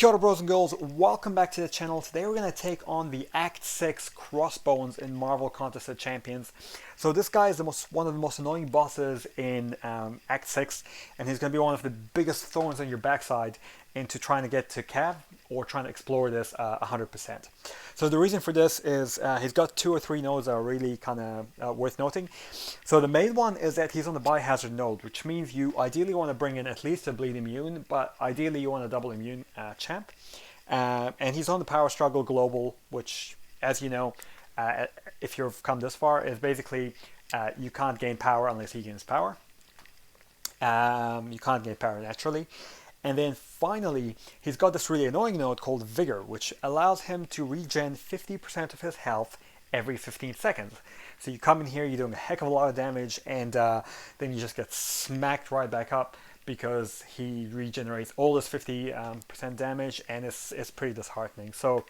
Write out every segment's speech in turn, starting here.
Kia ora bros and girls, welcome back to the channel. Today we're going to take on the Act 6 Crossbones in Marvel Contest of Champions. So this guy is one of the most annoying bosses in Act 6, and he's going to be one of the biggest thorns on your backside into trying to get to Cav or trying to explore this 100%. So the reason for this is he's got 2 or 3 nodes that are really kind of worth noting. So the main one is that he's on the Biohazard node, which means you ideally want to bring in at least a bleed immune, but ideally you want a double immune champ. And he's on the Power Struggle Global, which, as you know, if you've come this far, is basically you can't gain power unless he gains power. You can't gain power naturally. And then finally, he's got this really annoying node called Vigor, which allows him to regen 50% of his health every 15 seconds. So you come in here, you're doing a heck of a lot of damage, and then you just get smacked right back up because he regenerates all this 50% damage, and it's pretty disheartening. So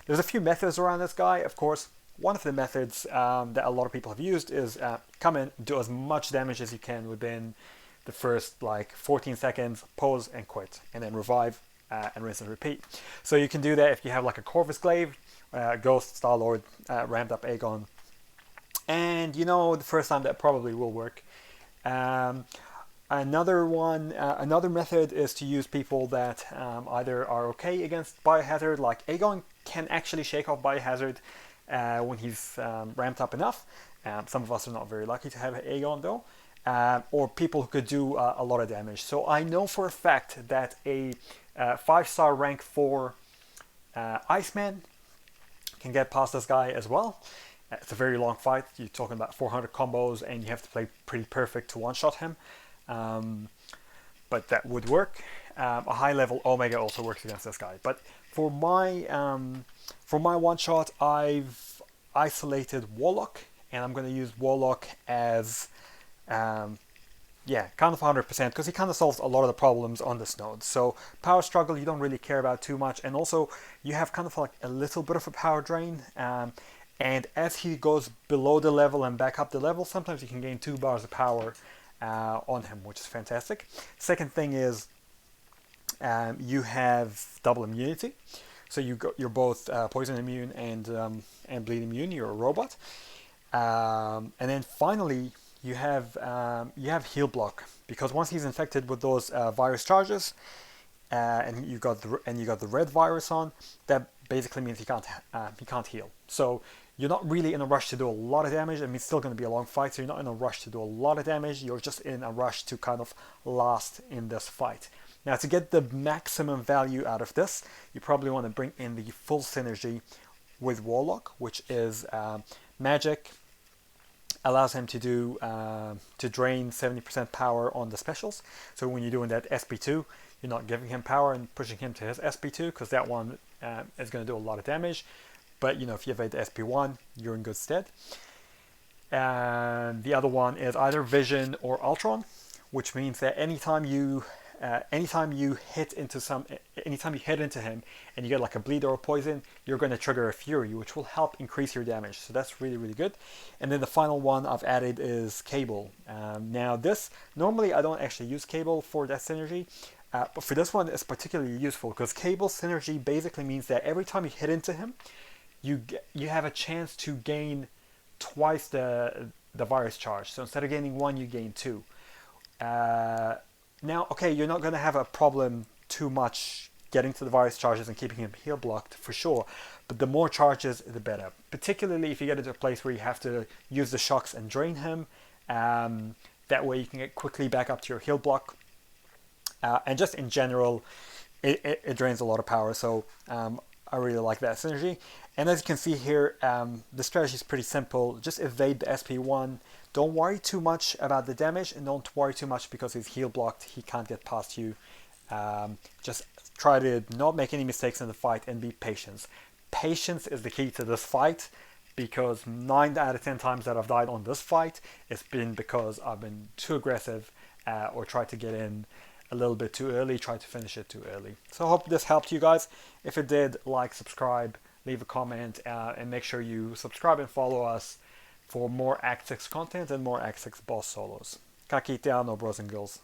there's a few methods around this guy. Of course, one of the methods that a lot of people have used is come in, do as much damage as you can within the first like 14 seconds, pause and quit, and then revive and rinse and repeat. So you can do that if you have like a Corvus Glaive, Ghost, Star-Lord, ramped up Aegon, and you know the first time that probably will work. Another method is to use people that either are okay against Biohazard, like Aegon can actually shake off Biohazard when he's ramped up enough. Some of us are not very lucky to have Aegon though. Or people who could do a lot of damage. So I know for a fact that a 5-star rank 4 Iceman can get past this guy as well. It's a very long fight. You're talking about 400 combos, and you have to play pretty perfect to one-shot him. But that would work. A high-level Omega also works against this guy. But for my one-shot, I've isolated Warlock, and I'm going to use Warlock as kind of 100% because he kind of solves a lot of the problems on this node. So Power Struggle you don't really care about too much, and also you have kind of like a little bit of a power drain, and as he goes below the level and back up the level, sometimes you can gain 2 bars of power on him, which is fantastic. Second thing is you have double immunity, so you're both poison immune and bleed immune. You're a robot, and then finally you have heal block, because once he's infected with those virus charges, and you got the red virus on, that basically means he can't heal. So you're not really in a rush to do a lot of damage. I mean, it's still going to be a long fight, so you're not in a rush to do a lot of damage. You're just in a rush to kind of last in this fight. Now, to get the maximum value out of this, you probably want to bring in the full synergy with Warlock, which is magic. Allows him to do to drain 70% power on the specials. So when you're doing that SP2, you're not giving him power and pushing him to his SP2, because that one is going to do a lot of damage. But you know, if you evade the SP1, you're in good stead. And the other one is either Vision or Ultron, which means that anytime you hit into him and you get like a bleed or a poison, you're going to trigger a Fury, which will help increase your damage. So that's really, really good. And then the final one I've added is Cable. Now this, normally I don't actually use Cable for that synergy, but for this one it's particularly useful because Cable synergy basically means that every time you hit into him, you have a chance to gain twice the virus charge. So instead of gaining 1, you gain 2. Now, okay, you're not going to have a problem too much getting to the virus charges and keeping him heal blocked for sure, but the more charges, the better. Particularly if you get into a place where you have to use the shocks and drain him. That way you can get quickly back up to your heal block. And just in general, it drains a lot of power, so I really like that synergy. And as you can see here, the strategy is pretty simple. Just evade the SP1. Don't worry too much about the damage, and don't worry too much because he's heal blocked. He can't get past you. Just try to not make any mistakes in the fight and be patient. Patience is the key to this fight, because 9 out of 10 times that I've died on this fight, it's been because I've been too aggressive or tried to get in a little bit too early, tried to finish it too early. So I hope this helped you guys. If it did, like, subscribe, leave a comment, and make sure you subscribe and follow us for more Act 6 content and more Act 6 boss solos. Ka kite ano, bros and girls.